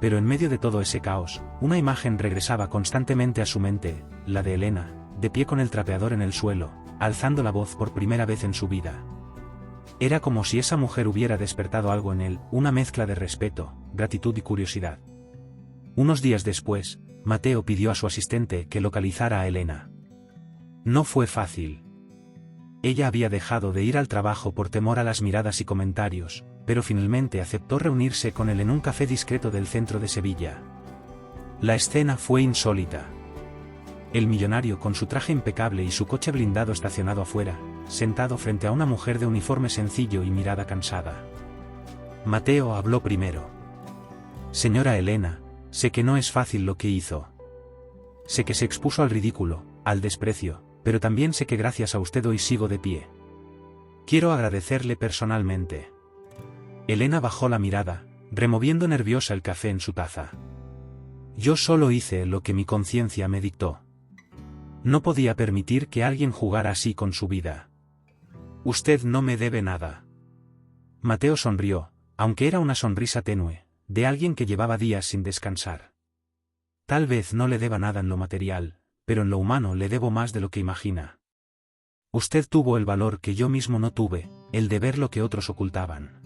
Pero en medio de todo ese caos, una imagen regresaba constantemente a su mente, la de Elena, de pie con el trapeador en el suelo, alzando la voz por primera vez en su vida. Era como si esa mujer hubiera despertado algo en él, una mezcla de respeto, gratitud y curiosidad. Unos días después, Mateo pidió a su asistente que localizara a Elena. No fue fácil. Ella había dejado de ir al trabajo por temor a las miradas y comentarios, pero finalmente aceptó reunirse con él en un café discreto del centro de Sevilla. La escena fue insólita. El millonario con su traje impecable y su coche blindado estacionado afuera, sentado frente a una mujer de uniforme sencillo y mirada cansada. Mateo habló primero. Señora Elena, sé que no es fácil lo que hizo. Sé que se expuso al ridículo, al desprecio, pero también sé que gracias a usted hoy sigo de pie. Quiero agradecerle personalmente. Elena bajó la mirada, removiendo nerviosa el café en su taza. Yo solo hice lo que mi conciencia me dictó. No podía permitir que alguien jugara así con su vida. Usted no me debe nada. Mateo sonrió, aunque era una sonrisa tenue, de alguien que llevaba días sin descansar. Tal vez no le deba nada en lo material, pero en lo humano le debo más de lo que imagina. Usted tuvo el valor que yo mismo no tuve, el de ver lo que otros ocultaban.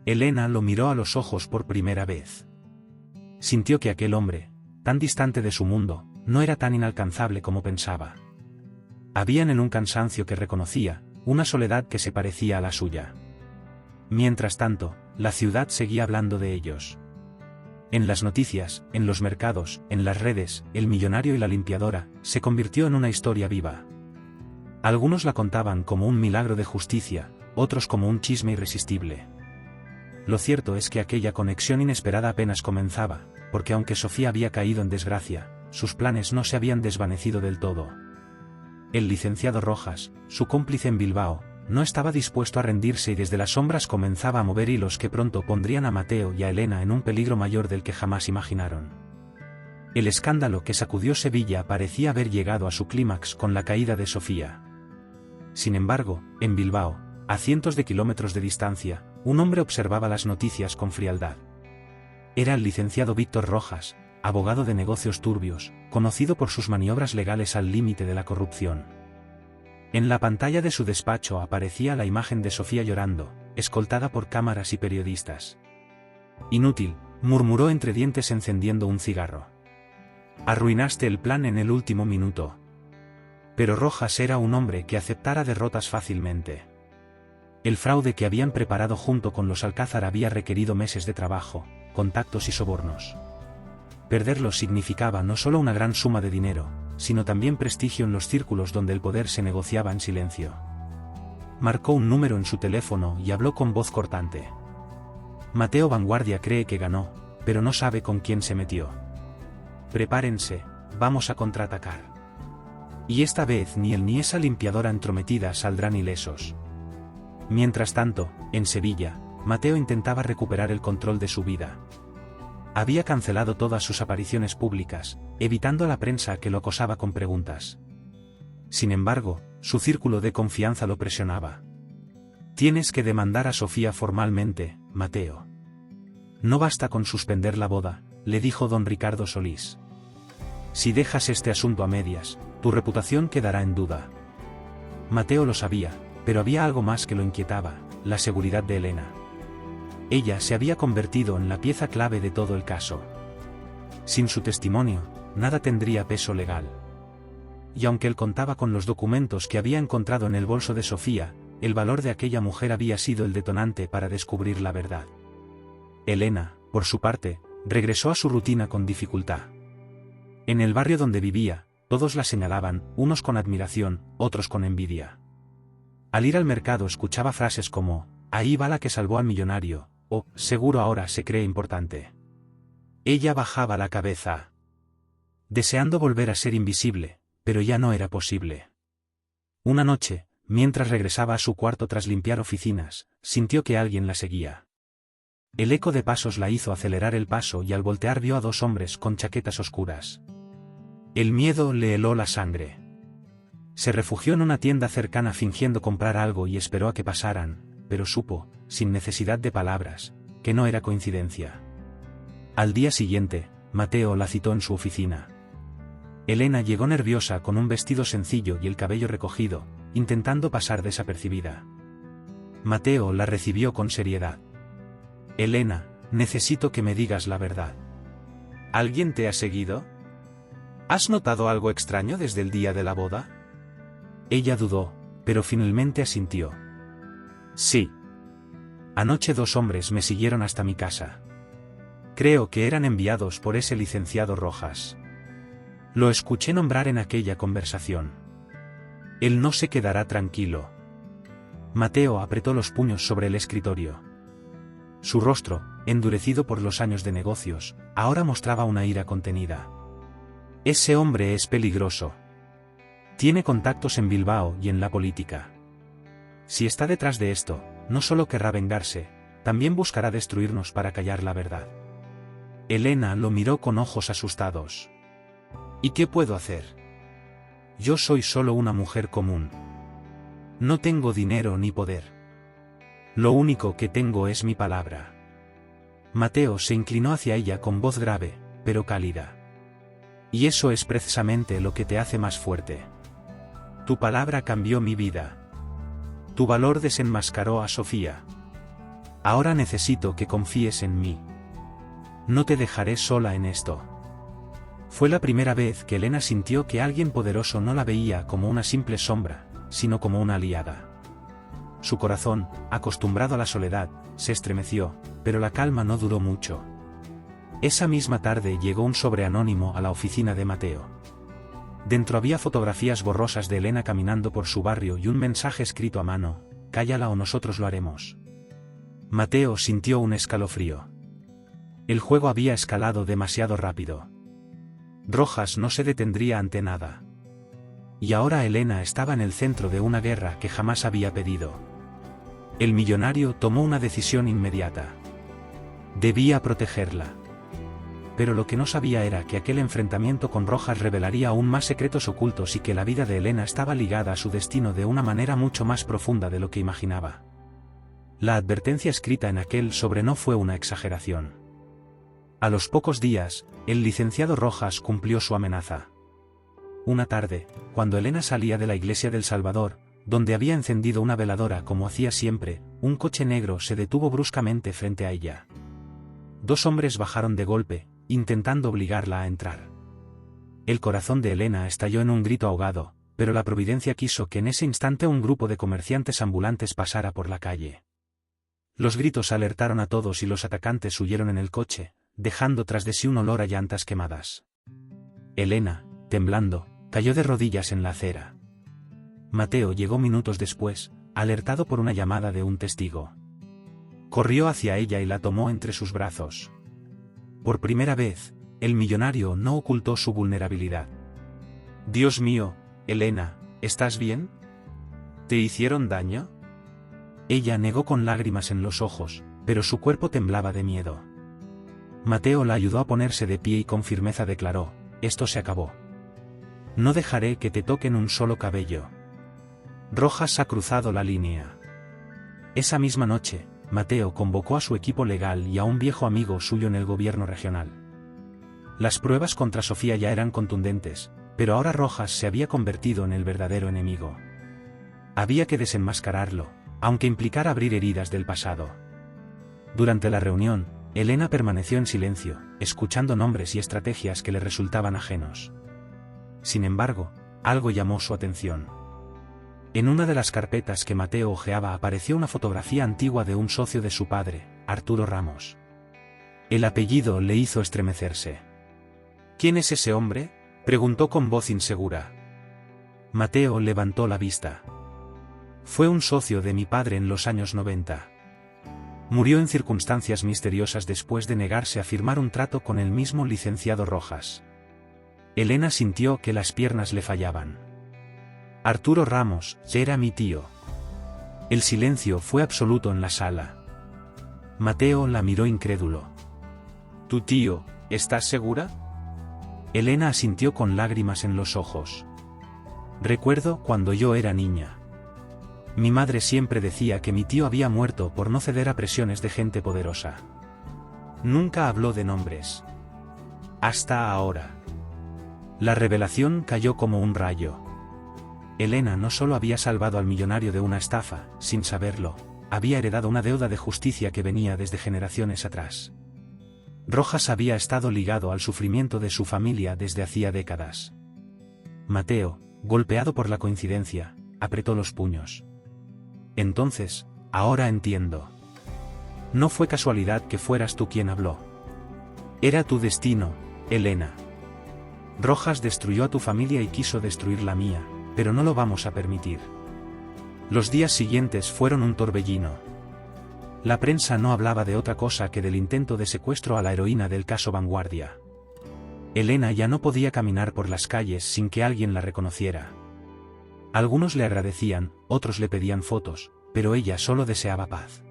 Elena lo miró a los ojos por primera vez. Sintió que aquel hombre, tan distante de su mundo, no era tan inalcanzable como pensaba. Había en él un cansancio que reconocía, una soledad que se parecía a la suya. Mientras tanto, la ciudad seguía hablando de ellos. En las noticias, en los mercados, en las redes, el millonario y la limpiadora, se convirtió en una historia viva. Algunos la contaban como un milagro de justicia, otros como un chisme irresistible. Lo cierto es que aquella conexión inesperada apenas comenzaba, porque aunque Sofía había caído en desgracia, sus planes no se habían desvanecido del todo. El licenciado Rojas, su cómplice en Bilbao, no estaba dispuesto a rendirse y desde las sombras comenzaba a mover hilos que pronto pondrían a Mateo y a Elena en un peligro mayor del que jamás imaginaron. El escándalo que sacudió Sevilla parecía haber llegado a su clímax con la caída de Sofía. Sin embargo, en Bilbao, a cientos de kilómetros de distancia, un hombre observaba las noticias con frialdad. Era el licenciado Víctor Rojas, abogado de negocios turbios, conocido por sus maniobras legales al límite de la corrupción. En la pantalla de su despacho aparecía la imagen de Sofía llorando, escoltada por cámaras y periodistas. Inútil, murmuró entre dientes encendiendo un cigarro. Arruinaste el plan en el último minuto. Pero Rojas era un hombre que aceptara derrotas fácilmente. El fraude que habían preparado junto con los Alcázar había requerido meses de trabajo, contactos y sobornos. Perderlos significaba no solo una gran suma de dinero, sino también prestigio en los círculos donde el poder se negociaba en silencio. Marcó un número en su teléfono y habló con voz cortante. Mateo Vanguardia cree que ganó, pero no sabe con quién se metió. Prepárense, vamos a contraatacar. Y esta vez ni él ni esa limpiadora entrometida saldrán ilesos. Mientras tanto, en Sevilla, Mateo intentaba recuperar el control de su vida. Había cancelado todas sus apariciones públicas, evitando a la prensa que lo acosaba con preguntas. Sin embargo, su círculo de confianza lo presionaba. Tienes que demandar a Sofía formalmente, Mateo. No basta con suspender la boda, le dijo don Ricardo Solís. Si dejas este asunto a medias, tu reputación quedará en duda. Mateo lo sabía, pero había algo más que lo inquietaba, la seguridad de Elena. Ella se había convertido en la pieza clave de todo el caso. Sin su testimonio, nada tendría peso legal. Y aunque él contaba con los documentos que había encontrado en el bolso de Sofía, el valor de aquella mujer había sido el detonante para descubrir la verdad. Elena, por su parte, regresó a su rutina con dificultad. En el barrio donde vivía, todos la señalaban, unos con admiración, otros con envidia. Al ir al mercado escuchaba frases como, ahí va la que salvó al millonario, o, seguro ahora se cree importante. Ella bajaba la cabeza, deseando volver a ser invisible, pero ya no era posible. Una noche, mientras regresaba a su cuarto tras limpiar oficinas, sintió que alguien la seguía. El eco de pasos la hizo acelerar el paso y al voltear vio a dos hombres con chaquetas oscuras. El miedo le heló la sangre. Se refugió en una tienda cercana fingiendo comprar algo y esperó a que pasaran, pero supo, sin necesidad de palabras, que no era coincidencia. Al día siguiente, Mateo la citó en su oficina. Elena llegó nerviosa con un vestido sencillo y el cabello recogido, intentando pasar desapercibida. Mateo la recibió con seriedad. Elena, necesito que me digas la verdad. ¿Alguien te ha seguido? ¿Has notado algo extraño desde el día de la boda? Ella dudó, pero finalmente asintió. Sí. Anoche dos hombres me siguieron hasta mi casa. Creo que eran enviados por ese licenciado Rojas. Lo escuché nombrar en aquella conversación. Él no se quedará tranquilo. Mateo apretó los puños sobre el escritorio. Su rostro, endurecido por los años de negocios, ahora mostraba una ira contenida. Ese hombre es peligroso. Tiene contactos en Bilbao y en la política. Si está detrás de esto, no solo querrá vengarse, también buscará destruirnos para callar la verdad. Elena lo miró con ojos asustados. ¿Y qué puedo hacer? Yo soy solo una mujer común. No tengo dinero ni poder. Lo único que tengo es mi palabra. Mateo se inclinó hacia ella con voz grave, pero cálida. Y eso es precisamente lo que te hace más fuerte. Tu palabra cambió mi vida. Tu valor desenmascaró a Sofía. Ahora necesito que confíes en mí. No te dejaré sola en esto. Fue la primera vez que Elena sintió que alguien poderoso no la veía como una simple sombra, sino como una aliada. Su corazón, acostumbrado a la soledad, se estremeció, pero la calma no duró mucho. Esa misma tarde llegó un sobre anónimo a la oficina de Mateo. Dentro había fotografías borrosas de Elena caminando por su barrio y un mensaje escrito a mano: cállala o nosotros lo haremos. Mateo sintió un escalofrío. El juego había escalado demasiado rápido. Rojas no se detendría ante nada. Y ahora Elena estaba en el centro de una guerra que jamás había pedido. El millonario tomó una decisión inmediata. Debía protegerla. Pero lo que no sabía era que aquel enfrentamiento con Rojas revelaría aún más secretos ocultos y que la vida de Elena estaba ligada a su destino de una manera mucho más profunda de lo que imaginaba. La advertencia escrita en aquel sobre no fue una exageración. A los pocos días, el licenciado Rojas cumplió su amenaza. Una tarde, cuando Elena salía de la iglesia del Salvador, donde había encendido una veladora como hacía siempre, un coche negro se detuvo bruscamente frente a ella. Dos hombres bajaron de golpe, intentando obligarla a entrar. El corazón de Elena estalló en un grito ahogado, pero la providencia quiso que en ese instante un grupo de comerciantes ambulantes pasara por la calle. Los gritos alertaron a todos y los atacantes huyeron en el coche, dejando tras de sí un olor a llantas quemadas. Elena, temblando, cayó de rodillas en la acera. Mateo llegó minutos después, alertado por una llamada de un testigo. Corrió hacia ella y la tomó entre sus brazos. Por primera vez, el millonario no ocultó su vulnerabilidad. Dios mío, Elena, ¿estás bien? ¿Te hicieron daño? Ella negó con lágrimas en los ojos, pero su cuerpo temblaba de miedo. Mateo la ayudó a ponerse de pie y con firmeza declaró: esto se acabó. No dejaré que te toquen un solo cabello. Rojas ha cruzado la línea. Esa misma noche, Mateo convocó a su equipo legal y a un viejo amigo suyo en el gobierno regional. Las pruebas contra Sofía ya eran contundentes, pero ahora Rojas se había convertido en el verdadero enemigo. Había que desenmascararlo, aunque implicara abrir heridas del pasado. Durante la reunión, Elena permaneció en silencio, escuchando nombres y estrategias que le resultaban ajenos. Sin embargo, algo llamó su atención. En una de las carpetas que Mateo hojeaba apareció una fotografía antigua de un socio de su padre, Arturo Ramos. El apellido le hizo estremecerse. ¿Quién es ese hombre?, preguntó con voz insegura. Mateo levantó la vista. Fue un socio de mi padre en los años 90. Murió en circunstancias misteriosas después de negarse a firmar un trato con el mismo licenciado Rojas. Elena sintió que las piernas le fallaban. Arturo Ramos era mi tío. El silencio fue absoluto en la sala. Mateo la miró incrédulo. ¿Tu tío, estás segura? Elena asintió con lágrimas en los ojos. Recuerdo cuando yo era niña. Mi madre siempre decía que mi tío había muerto por no ceder a presiones de gente poderosa. Nunca habló de nombres. Hasta ahora. La revelación cayó como un rayo. Elena no solo había salvado al millonario de una estafa, sin saberlo, había heredado una deuda de justicia que venía desde generaciones atrás. Rojas había estado ligado al sufrimiento de su familia desde hacía décadas. Mateo, golpeado por la coincidencia, apretó los puños. Entonces, ahora entiendo. No fue casualidad que fueras tú quien habló. Era tu destino, Elena. Rojas destruyó a tu familia y quiso destruir la mía, pero no lo vamos a permitir. Los días siguientes fueron un torbellino. La prensa no hablaba de otra cosa que del intento de secuestro a la heroína del caso Vanguardia. Elena ya no podía caminar por las calles sin que alguien la reconociera. Algunos le agradecían, otros le pedían fotos, pero ella solo deseaba paz.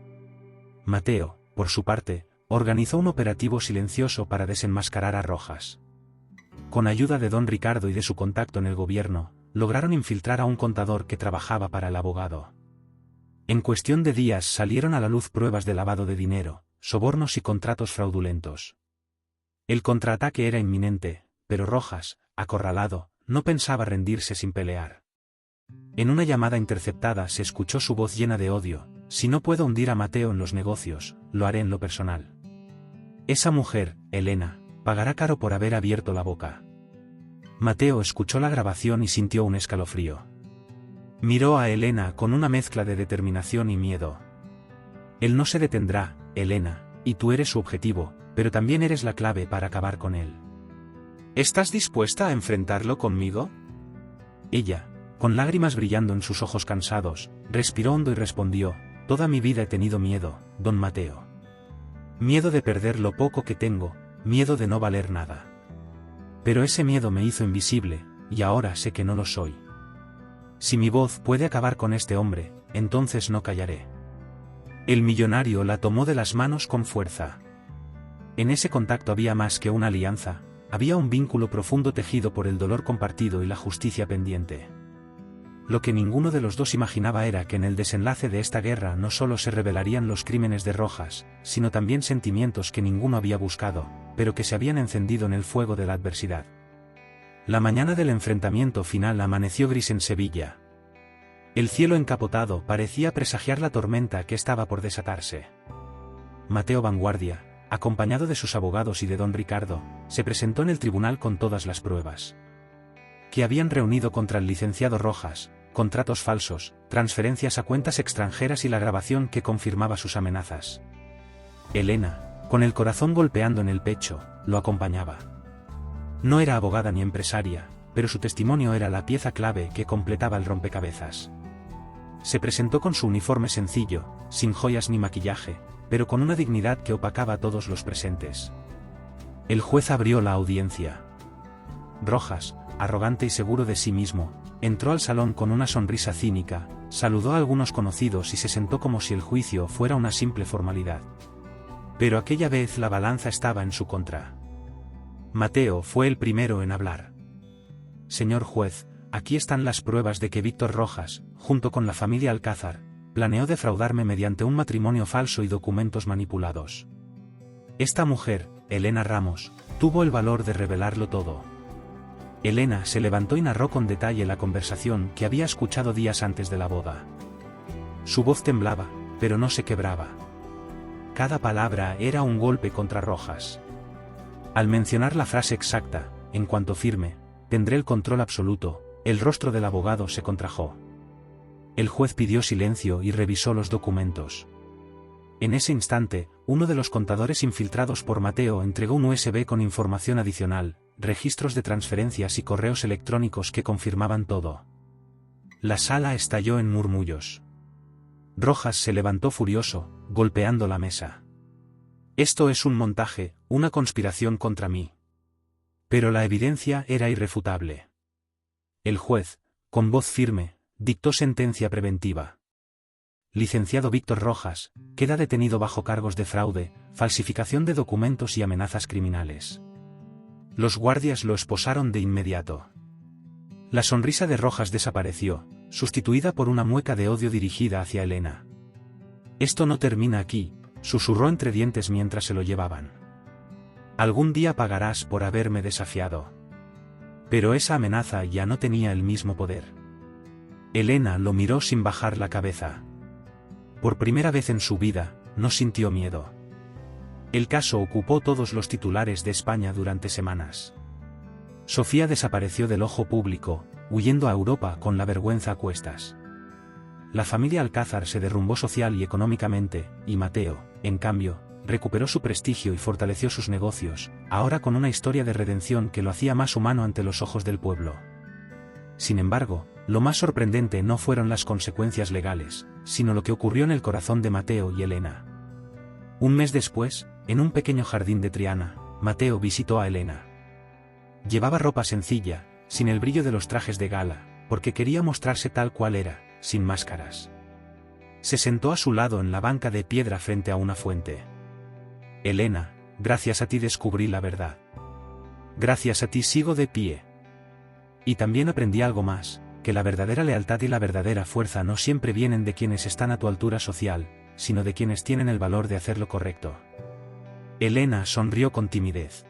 Mateo, por su parte, organizó un operativo silencioso para desenmascarar a Rojas. Con ayuda de don Ricardo y de su contacto en el gobierno, lograron infiltrar a un contador que trabajaba para el abogado. En cuestión de días salieron a la luz pruebas de lavado de dinero, sobornos y contratos fraudulentos. El contraataque era inminente, pero Rojas, acorralado, no pensaba rendirse sin pelear. En una llamada interceptada se escuchó su voz llena de odio: si no puedo hundir a Mateo en los negocios, lo haré en lo personal. Esa mujer, Elena, pagará caro por haber abierto la boca. Mateo escuchó la grabación y sintió un escalofrío. Miró a Elena con una mezcla de determinación y miedo. Él no se detendrá, Elena, y tú eres su objetivo, pero también eres la clave para acabar con él. ¿Estás dispuesta a enfrentarlo conmigo? Ella, con lágrimas brillando en sus ojos cansados, respiró hondo y respondió: toda mi vida he tenido miedo, don Mateo. Miedo de perder lo poco que tengo, miedo de no valer nada. Pero ese miedo me hizo invisible, y ahora sé que no lo soy. Si mi voz puede acabar con este hombre, entonces no callaré. El millonario la tomó de las manos con fuerza. En ese contacto había más que una alianza, había un vínculo profundo tejido por el dolor compartido y la justicia pendiente. Lo que ninguno de los dos imaginaba era que en el desenlace de esta guerra no solo se revelarían los crímenes de Rojas, sino también sentimientos que ninguno había buscado, pero que se habían encendido en el fuego de la adversidad. La mañana del enfrentamiento final amaneció gris en Sevilla. El cielo encapotado parecía presagiar la tormenta que estaba por desatarse. Mateo Vanguardia, acompañado de sus abogados y de don Ricardo, se presentó en el tribunal con todas las pruebas que habían reunido contra el licenciado Rojas: contratos falsos, transferencias a cuentas extranjeras y la grabación que confirmaba sus amenazas. Elena, con el corazón golpeando en el pecho, lo acompañaba. No era abogada ni empresaria, pero su testimonio era la pieza clave que completaba el rompecabezas. Se presentó con su uniforme sencillo, sin joyas ni maquillaje, pero con una dignidad que opacaba a todos los presentes. El juez abrió la audiencia. Rojas, arrogante y seguro de sí mismo, entró al salón con una sonrisa cínica, saludó a algunos conocidos y se sentó como si el juicio fuera una simple formalidad. Pero aquella vez la balanza estaba en su contra. Mateo fue el primero en hablar. Señor juez, aquí están las pruebas de que Víctor Rojas, junto con la familia Alcázar, planeó defraudarme mediante un matrimonio falso y documentos manipulados. Esta mujer, Elena Ramos, tuvo el valor de revelarlo todo. Elena se levantó y narró con detalle la conversación que había escuchado días antes de la boda. Su voz temblaba, pero no se quebraba. Cada palabra era un golpe contra Rojas. Al mencionar la frase exacta, en cuanto firme, tendré el control absoluto, el rostro del abogado se contrajo. El juez pidió silencio y revisó los documentos. En ese instante, uno de los contadores infiltrados por Mateo entregó un USB con información adicional, registros de transferencias y correos electrónicos que confirmaban todo. La sala estalló en murmullos. Rojas se levantó furioso, golpeando la mesa. Esto es un montaje, una conspiración contra mí. Pero la evidencia era irrefutable. El juez, con voz firme, dictó sentencia preventiva. licenciado Víctor Rojas, queda detenido bajo cargos de fraude, falsificación de documentos y amenazas criminales. Los guardias lo esposaron de inmediato. La sonrisa de Rojas desapareció, sustituida por una mueca de odio dirigida hacia Elena. «Esto no termina aquí», susurró entre dientes mientras se lo llevaban. «Algún día pagarás por haberme desafiado». Pero esa amenaza ya no tenía el mismo poder. Elena lo miró sin bajar la cabeza. Por primera vez en su vida, no sintió miedo. El caso ocupó todos los titulares de España durante semanas. Sofía desapareció del ojo público, huyendo a Europa con la vergüenza a cuestas. La familia Alcázar se derrumbó social y económicamente, y Mateo, en cambio, recuperó su prestigio y fortaleció sus negocios, ahora con una historia de redención que lo hacía más humano ante los ojos del pueblo. Sin embargo, lo más sorprendente no fueron las consecuencias legales, sino lo que ocurrió en el corazón de Mateo y Elena. Un mes después, en un pequeño jardín de Triana, Mateo visitó a Elena. Llevaba ropa sencilla, sin el brillo de los trajes de gala, porque quería mostrarse tal cual era, sin máscaras. Se sentó a su lado en la banca de piedra frente a una fuente. «Elena, gracias a ti descubrí la verdad. Gracias a ti sigo de pie. Y también aprendí algo más, que la verdadera lealtad y la verdadera fuerza no siempre vienen de quienes están a tu altura social, sino de quienes tienen el valor de hacer lo correcto». Elena sonrió con timidez.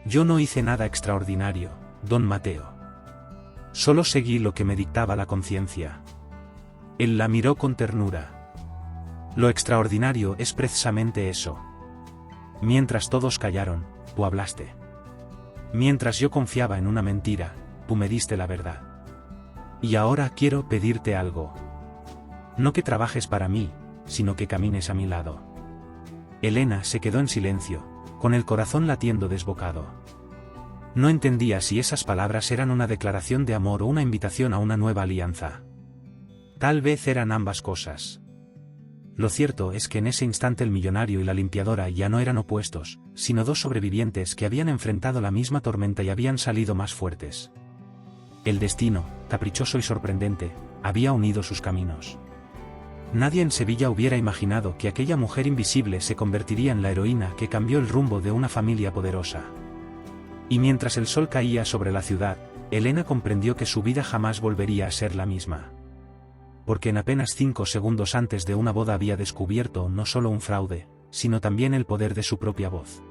«Yo no hice nada extraordinario, don Mateo. Solo seguí lo que me dictaba la conciencia». Él la miró con ternura. «Lo extraordinario es precisamente eso. Mientras todos callaron, tú hablaste. Mientras yo confiaba en una mentira, tú me diste la verdad. Y ahora quiero pedirte algo. No que trabajes para mí, sino que camines a mi lado». Elena se quedó en silencio, con el corazón latiendo desbocado. No entendía si esas palabras eran una declaración de amor o una invitación a una nueva alianza. Tal vez eran ambas cosas. Lo cierto es que en ese instante el millonario y la limpiadora ya no eran opuestos, sino dos sobrevivientes que habían enfrentado la misma tormenta y habían salido más fuertes. El destino, caprichoso y sorprendente, había unido sus caminos. Nadie en Sevilla hubiera imaginado que aquella mujer invisible se convertiría en la heroína que cambió el rumbo de una familia poderosa. Y mientras el sol caía sobre la ciudad, Elena comprendió que su vida jamás volvería a ser la misma. Porque en apenas 5 segundos antes de una boda había descubierto no solo un fraude, sino también el poder de su propia voz.